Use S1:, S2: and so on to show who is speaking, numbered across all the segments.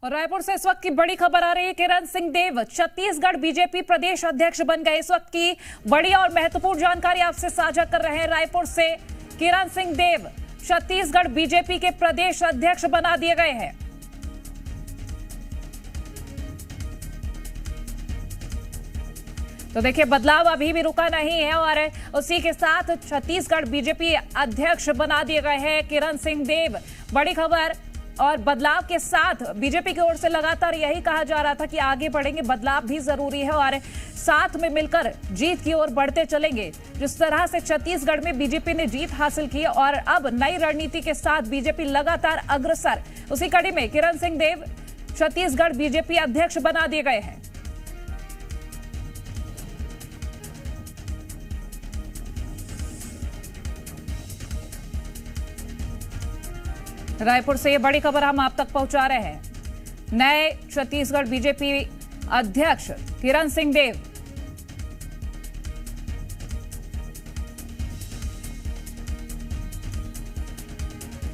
S1: और रायपुर से इस वक्त की बड़ी खबर आ रही है। किरण सिंह देव छत्तीसगढ़ बीजेपी प्रदेश अध्यक्ष बन गए। इस वक्त की बड़ी और महत्वपूर्ण जानकारी आपसे साझा कर रहे हैं। रायपुर से किरण सिंह देव छत्तीसगढ़ बीजेपी के प्रदेश अध्यक्ष बना दिए गए हैं। तो देखिए, बदलाव अभी भी रुका नहीं है और उसी के साथ छत्तीसगढ़ बीजेपी अध्यक्ष बना दिए गए हैं किरण सिंह देव। बड़ी खबर। और बदलाव के साथ बीजेपी की ओर से लगातार यही कहा जा रहा था कि आगे बढ़ेंगे, बदलाव भी जरूरी है और साथ में मिलकर जीत की ओर बढ़ते चलेंगे। जिस तरह से छत्तीसगढ़ में बीजेपी ने जीत हासिल की और अब नई रणनीति के साथ बीजेपी लगातार अग्रसर, उसी कड़ी में किरण सिंह देव छत्तीसगढ़ बीजेपी अध्यक्ष बना दिए गए हैं। रायपुर से ये बड़ी खबर हम आप तक पहुंचा रहे हैं। नए छत्तीसगढ़ बीजेपी अध्यक्ष किरण सिंह देव।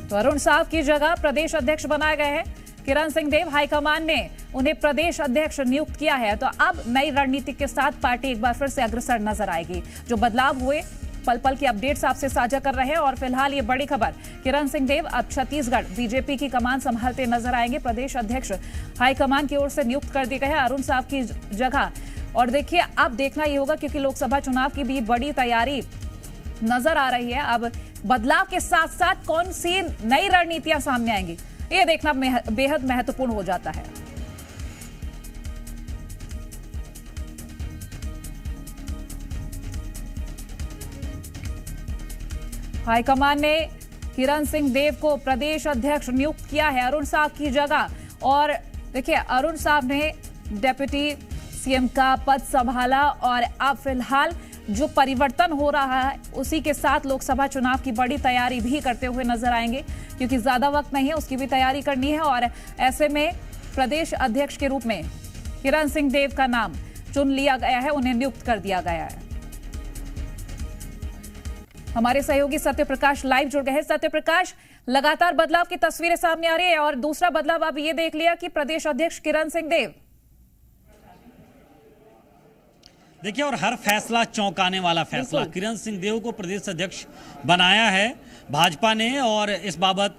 S1: तो अरुण साव की जगह प्रदेश अध्यक्ष बनाए गए हैं किरण सिंह देव। हाईकमान ने उन्हें प्रदेश अध्यक्ष नियुक्त किया है। तो अब नई रणनीति के साथ पार्टी एक बार फिर से अग्रसर नजर आएगी। जो बदलाव हुए पल पल की अपडेट्स आपसे साझा कर रहे हैं और फिलहाल ये बड़ी खबर, किरण सिंह देव अब छत्तीसगढ़ बीजेपी की कमान संभालते नजर आएंगे। प्रदेश अध्यक्ष हाईकमान की ओर से नियुक्त कर दिए गए हैं अरुण साव की जगह। और देखिए, अब देखना ये होगा क्योंकि लोकसभा चुनाव की भी बड़ी तैयारी नजर आ रही है। अब बदलाव के साथ साथ कौन सी नई रणनीतियां सामने आएंगी, ये देखना बेहद महत्वपूर्ण हो जाता है। हाईकमान ने किरण सिंह देव को प्रदेश अध्यक्ष नियुक्त किया है अरुण साव की जगह। और देखिए, अरुण साव ने डिप्टी सीएम का पद संभाला और अब फिलहाल जो परिवर्तन हो रहा है उसी के साथ लोकसभा चुनाव की बड़ी तैयारी भी करते हुए नजर आएंगे क्योंकि ज्यादा वक्त नहीं है, उसकी भी तैयारी करनी है। और ऐसे में प्रदेश अध्यक्ष के रूप में किरण सिंह देव का नाम चुन लिया गया है, उन्हें नियुक्त कर दिया गया है। हमारे सहयोगी सत्यप्रकाश लाइव जुड़ गए हैं। सत्यप्रकाश, लगातार बदलाव की तस्वीरें सामने आ रही है और दूसरा बदलाव अब ये देख लिया कि प्रदेश अध्यक्ष किरण सिंह देव।
S2: देखिए, और हर फैसला चौंकाने वाला फैसला। किरण सिंह देव को प्रदेश अध्यक्ष बनाया है भाजपा ने और इस बाबत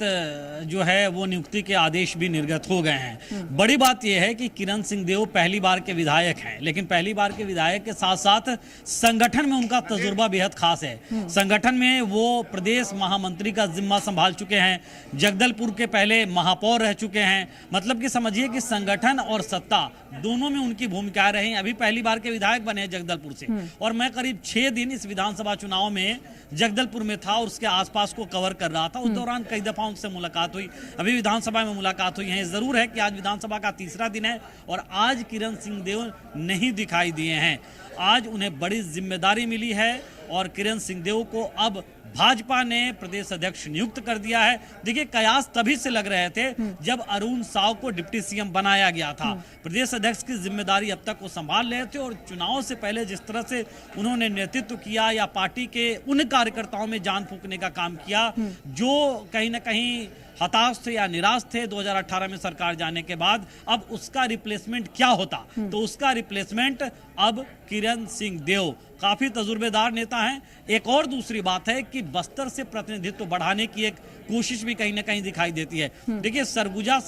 S2: जो है वो नियुक्ति के आदेश भी निर्गत हो गए हैं। बड़ी बात यह है कि किरण सिंह देव पहली बार के विधायक हैं, लेकिन पहली बार के विधायक के साथ साथ संगठन में उनका तजुर्बा बेहद खास है। संगठन में वो प्रदेश महामंत्री का जिम्मा संभाल चुके हैं, जगदलपुर के पहले महापौर रह चुके हैं। मतलब कि समझिए कि संगठन और सत्ता दोनों में उनकी भूमिका रही। अभी पहली बार के विधायक बने जगदलपुर से और मैं करीब 6 दिन इस विधानसभा चुनाव में जगदलपुर में था और उसके आसपास को कवर कर रहा था। उस दौरान कई दफा उनसे मुलाकात हुई, अभी विधानसभा में मुलाकात हुई है। जरूर है कि आज विधानसभा का तीसरा दिन है और आज किरण सिंह देव नहीं दिखाई दिए हैं। आज उन्हें बड़ी जिम्मेदारी मिली है और किरण सिंह देव को अब भाजपा ने प्रदेश अध्यक्ष नियुक्त कर दिया है। देखिए, कयास तभी से लग रहे थे जब अरुण साव को डिप्टी सीएम बनाया गया था। प्रदेश अध्यक्ष की जिम्मेदारी अब तक वो संभाल रहे थे और चुनाव से पहले जिस तरह से उन्होंने नेतृत्व किया या पार्टी के उन कार्यकर्ताओं में जान फूंकने का काम किया जो कहीं ना कहीं हताश थे या निराश थे 2018 में सरकार जाने के बाद, अब उसका रिप्लेसमेंट क्या होता? तो उसका रिप्लेसमेंट अब किरण सिंह देव काफी तजुर्बेदार नेता हैं। एक और दूसरी बात है कि बस्तर से प्रतिनिधित्व बढ़ाने की एक कोशिश भी कहीं ना कहीं दिखाई देती है। देखिए, सरगुजा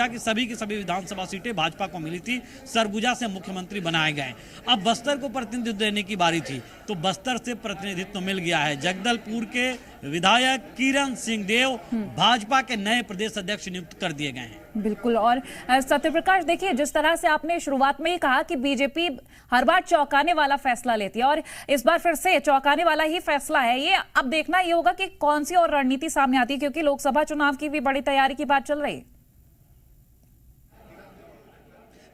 S2: की सभी विधानसभा सीटें भाजपा को मिली थी, सरगुजा से मुख्यमंत्री बनाए गए। अब बस्तर को प्रतिनिधित्व देने की बारी थी तो बस्तर से प्रतिनिधित्व मिल गया है। जगदलपुर के विधायक किरण सिंह देव भाजपा के नए प्रदेश अध्यक्ष नियुक्त कर दिए गए हैं।
S1: बिल्कुल। और सत्यप्रकाश, देखिए, जिस तरह से आपने शुरुआत में ही कहा कि बीजेपी हर बार चौंकाने वाला फैसला लेती है और इस बार फिर से चौंकाने वाला ही फैसला है ये। अब देखना ये होगा कि कौन सी और रणनीति सामने आती है क्योंकि लोकसभा चुनाव की भी बड़ी तैयारी की बात चल रही है।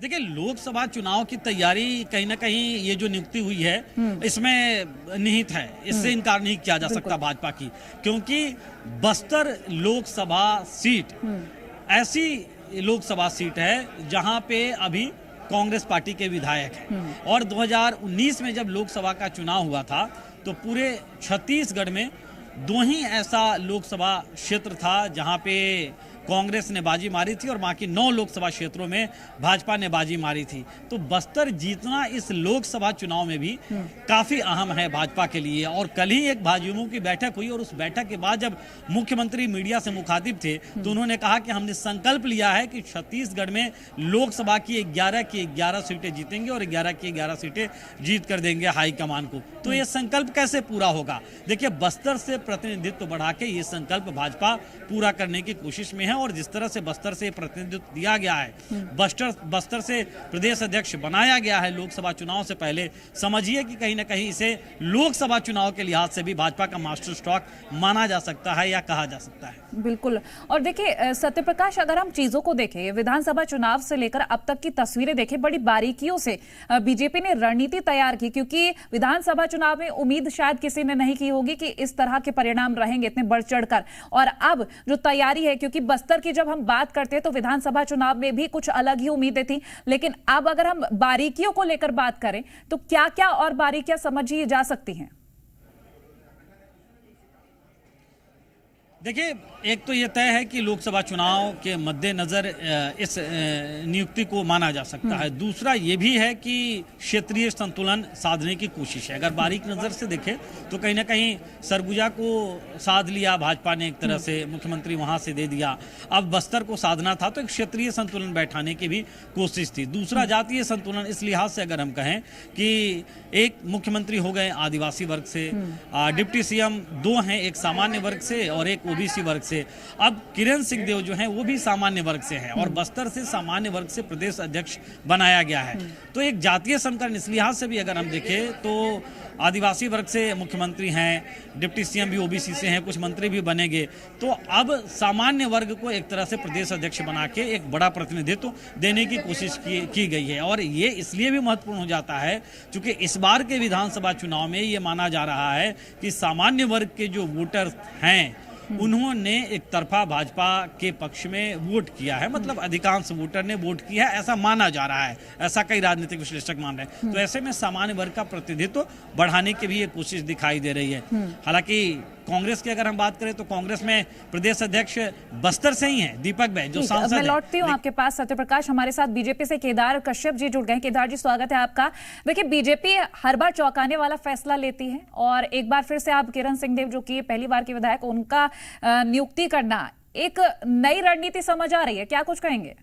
S2: देखिए, लोकसभा चुनाव की तैयारी कहीं ना कहीं ये जो नियुक्ति हुई है इसमें निहित है, इससे इनकार नहीं किया जा सकता भाजपा की, क्योंकि बस्तर लोकसभा सीट ऐसी लोकसभा सीट है जहां पे अभी कांग्रेस पार्टी के विधायक हैं और 2019 में जब लोकसभा का चुनाव हुआ था तो पूरे छत्तीसगढ़ में 2 ही ऐसा लोकसभा क्षेत्र था जहां पे कांग्रेस ने बाजी मारी थी और बाकी 9 लोकसभा क्षेत्रों में भाजपा ने बाजी मारी थी। तो बस्तर जीतना इस लोकसभा चुनाव में भी काफी अहम है भाजपा के लिए। और कल ही एक भाजयुमों की बैठक हुई और उस बैठक के बाद जब मुख्यमंत्री मीडिया से मुखातिब थे तो उन्होंने कहा कि हमने संकल्प लिया है कि छत्तीसगढ़ में लोकसभा की 11 की 11 सीटें जीतेंगे और 11 की 11 सीटें जीत कर देंगे हाईकमान को। तो ये संकल्प कैसे पूरा होगा? देखिए, बस्तर से प्रतिनिधित्व बढ़ा के ये संकल्प भाजपा पूरा करने की कोशिश में है। और जिस तरह से बस्तर से प्रतिनिधित्व दिया गया है, बस्तर से प्रदेश अध्यक्ष बनाया गया है लोकसभा चुनाव से पहले, समझिए कि कहीं ना कहीं इसे लोकसभा चुनाव के लिहाज से भी भाजपा का मास्टर स्ट्रोक माना जा सकता है या कहा जा सकता है।
S1: बिल्कुल। और देखिए सत्यप्रकाश, अगर हम चीजों को देखें, विधानसभा चुनाव से लेकर अब तक की तस्वीरें देखें, बड़ी बारीकियों से बीजेपी ने रणनीति तैयार की, क्योंकि विधानसभा चुनाव में उम्मीद शायद किसी ने नहीं की होगी कि इस तरह के परिणाम रहेंगे इतने बढ़ चढ़कर। और अब जो तैयारी है, क्योंकि बस्तर की जब हम बात करते हैं तो विधानसभा चुनाव में भी कुछ अलग ही उम्मीदें थी, लेकिन अब अगर हम बारीकियों को लेकर बात करें तो क्या क्या और बारीकियां समझी जा सकती हैं?
S2: देखिए, एक तो ये तय है कि लोकसभा चुनाव के मद्देनजर इस नियुक्ति को माना जा सकता है। दूसरा ये भी है कि क्षेत्रीय संतुलन साधने की कोशिश है। अगर बारीक नजर से देखें तो कहीं ना कहीं सरगुजा को साध लिया भाजपा ने, एक तरह से मुख्यमंत्री वहां से दे दिया। अब बस्तर को साधना था तो एक क्षेत्रीय संतुलन बैठाने की भी कोशिश थी। दूसरा जातीय संतुलन, इस लिहाज से अगर हम कहें कि एक मुख्यमंत्री हो गए आदिवासी वर्ग से, डिप्टी सीएम 2 हैं, एक सामान्य वर्ग से और एक ओबीसी वर्ग से। अब किरण सिंहदेव जो हैं वो भी सामान्य वर्ग से हैं और बस्तर से सामान्य वर्ग से प्रदेश अध्यक्ष बनाया गया है। तो एक जातीय समीकरण इस लिहाज से भी अगर हम देखें तो आदिवासी वर्ग से मुख्यमंत्री हैं, डिप्टी सीएम भी ओबीसी से हैं, कुछ मंत्री भी बनेंगे। तो अब सामान्य वर्ग को एक तरह से प्रदेश अध्यक्ष बना के एक बड़ा प्रतिनिधित्व देने की कोशिश की गई है। और ये इसलिए भी महत्वपूर्ण हो जाता है क्योंकि इस बार के विधानसभा चुनाव में ये माना जा रहा है कि सामान्य वर्ग के जो वोटर हैं उन्होंने एक तरफा भाजपा के पक्ष में वोट किया है, मतलब अधिकांश वोटर ने वोट किया है, ऐसा माना जा रहा है, ऐसा कई राजनीतिक विश्लेषक मान रहे हैं। तो ऐसे में सामान्य वर्ग का प्रतिनिधित्व बढ़ाने की भी एक कोशिश दिखाई दे रही है। हालांकि कांग्रेस की अगर हम बात करें तो कांग्रेस में प्रदेश अध्यक्ष बस्तर से ही हैं, दीपक भाई जो सांसद हैं।
S1: मैं लौटती हूँ आपके पास सत्यप्रकाश। हमारे साथ बीजेपी से केदार कश्यप जी जुड़ गए। केदार जी, स्वागत है आपका। देखिए, बीजेपी हर बार चौंकाने वाला फैसला लेती है और एक बार फिर से आप किरण सिंहदेव जो कि पहली बार के विधायक, उनका नियुक्ति करना एक नई रणनीति समझ आ रही है, क्या कुछ कहेंगे?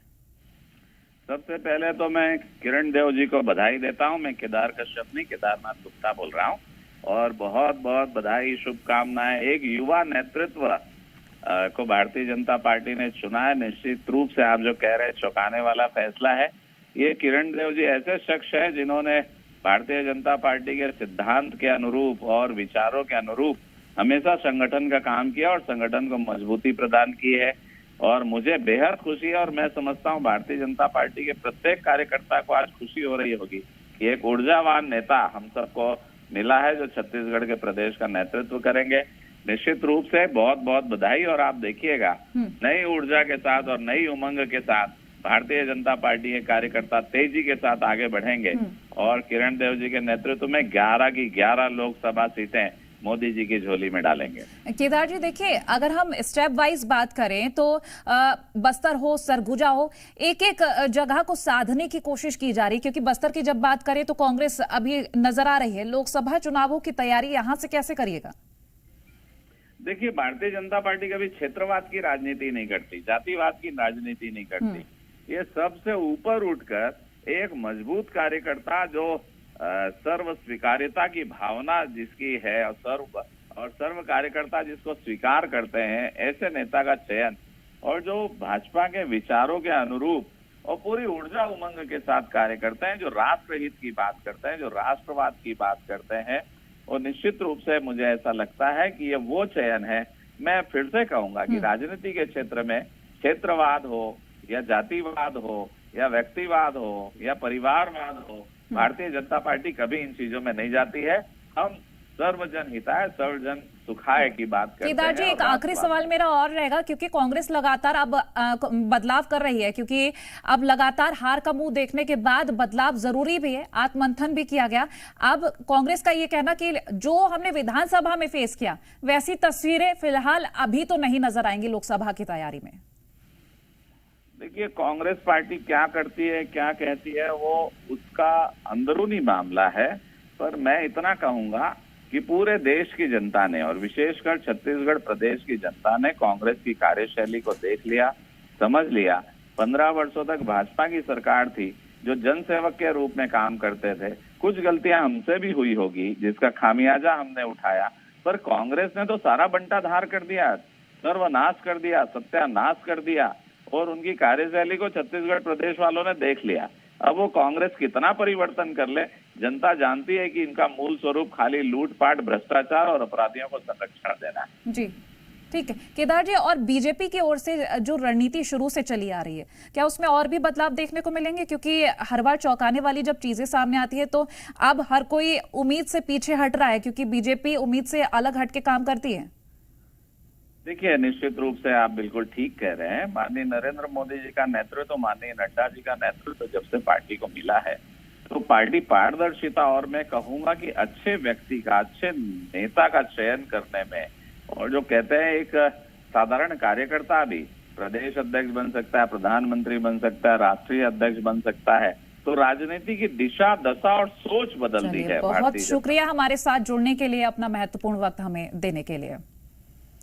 S3: सबसे पहले तो मैं किरण देव जी को बधाई देता हूं। मैं केदार कश्यप नहीं, केदारनाथ गुप्ता बोल रहा हूं और बहुत बहुत बधाई, शुभकामनाएं। एक युवा नेतृत्व को भारतीय जनता पार्टी ने चुना है। निश्चित रूप से आप जो कह रहे हैं चौंकाने वाला फैसला है। ये किरण देव जी ऐसे शख्स है जिन्होंने भारतीय जनता पार्टी के सिद्धांत के अनुरूप और विचारों के अनुरूप हमेशा संगठन का काम किया और संगठन को मजबूती प्रदान की है। और मुझे बेहद खुशी है और मैं समझता हूं भारतीय जनता पार्टी के प्रत्येक कार्यकर्ता को आज खुशी हो रही होगी कि एक ऊर्जावान नेता हम सबको मिला है जो छत्तीसगढ़ के प्रदेश का नेतृत्व करेंगे। निश्चित रूप से बहुत बहुत बधाई। और आप देखिएगा नई ऊर्जा के साथ और नई उमंग के साथ भारतीय जनता पार्टी के कार्यकर्ता तेजी के साथ आगे बढ़ेंगे और किरण देव जी के नेतृत्व में 11 की 11 लोकसभा सीटें मोदी जी की झोली में डालेंगे।
S1: केदार जी, देखिए, अगर हम स्टेप वाइज बात करें तो बस्तर हो, सरगुजा हो, एक एक जगह को साधने की कोशिश की जा रही है, क्योंकि बस्तर की जब बात करें तो कांग्रेस अभी नजर आ रही है। लोकसभा चुनावों की तैयारी यहां से कैसे करिएगा?
S3: देखिए, भारतीय जनता पार्टी कभी क्षेत्रवाद की राजनीति नहीं करती, जातिवाद की राजनीति नहीं करती। ये सबसे ऊपर उठकर एक मजबूत कार्यकर्ता जो सर्व स्वीकार्यता की भावना जिसकी है और सर्व कार्यकर्ता जिसको स्वीकार करते हैं, ऐसे नेता का चयन और जो भाजपा के विचारों के अनुरूप और पूरी ऊर्जा उमंग के साथ कार्य करते हैं, जो राष्ट्रहित की बात करते हैं, जो राष्ट्रवाद की बात करते हैं, और निश्चित रूप से मुझे ऐसा लगता है कि ये वो चयन है। मैं फिर से कहूंगा कि राजनीति के क्षेत्र में क्षेत्रवाद हो या जातिवाद हो या व्यक्तिवाद हो या परिवारवाद हो, भारतीय जनता पार्टी कभी इन चीजों में नहीं जाती है। हम सर्वजन हिताय सर्वजन सुखाय की बात करते हैं।
S1: केदार जी, एक आखिरी सवाल मेरा और रहेगा, क्योंकि कांग्रेस लगातार अब बदलाव कर रही है, क्योंकि अब लगातार हार का मुंह देखने के बाद बदलाव जरूरी भी है, आत्ममंथन भी किया गया। अब कांग्रेस का ये कहना कि जो हमने विधानसभा में फेस किया वैसी तस्वीरें फिलहाल अभी तो नहीं नजर आएंगी लोकसभा की तैयारी में।
S3: देखिए, कांग्रेस पार्टी क्या करती है, क्या कहती है, वो उसका अंदरूनी मामला है। पर मैं इतना कहूंगा कि पूरे देश की जनता ने और विशेषकर छत्तीसगढ़ प्रदेश की जनता ने कांग्रेस की कार्यशैली को देख लिया, समझ लिया। 15 वर्षों तक भाजपा की सरकार थी जो जनसेवक के रूप में काम करते थे। कुछ गलतियां हमसे भी हुई होगी जिसका खामियाजा हमने उठाया, पर कांग्रेस ने तो सारा बंटाधार कर दिया, सर्वनाश कर दिया, सत्यानाश कर दिया और उनकी कार्यशैली को छत्तीसगढ़ प्रदेश वालों ने देख लिया। अब वो कांग्रेस कितना परिवर्तन कर ले, जनता जानती है कि इनका मूल स्वरूप खाली लूटपाट, भ्रष्टाचार और अपराधियों को संरक्षण देना है।
S1: जी, ठीक है केदार जी। और बीजेपी की ओर से जो रणनीति शुरू से चली आ रही है, क्या उसमें और भी बदलाव देखने को मिलेंगे? क्योंकि हर बार चौंकाने वाली जब चीजें सामने आती है तो अब हर कोई उम्मीद से पीछे हट रहा है, क्योंकि बीजेपी उम्मीद से अलग हट के काम करती है।
S3: देखिए, निश्चित रूप से आप बिल्कुल ठीक कह रहे हैं। माननीय नरेंद्र मोदी जी का नेतृत्व, माननीय नड्डा जी का नेतृत्व जब से पार्टी को मिला है तो पार्टी पारदर्शिता और मैं कहूंगा कि अच्छे व्यक्ति का, अच्छे नेता का चयन करने में, और जो कहते हैं एक साधारण कार्यकर्ता भी प्रदेश अध्यक्ष बन सकता है, प्रधानमंत्री बन सकता है, राष्ट्रीय अध्यक्ष बन सकता है, तो राजनीति की दिशा, दशा और सोच बदल दी है।
S1: बहुत शुक्रिया हमारे साथ जुड़ने के लिए, अपना महत्वपूर्ण वक्त हमें देने के लिए।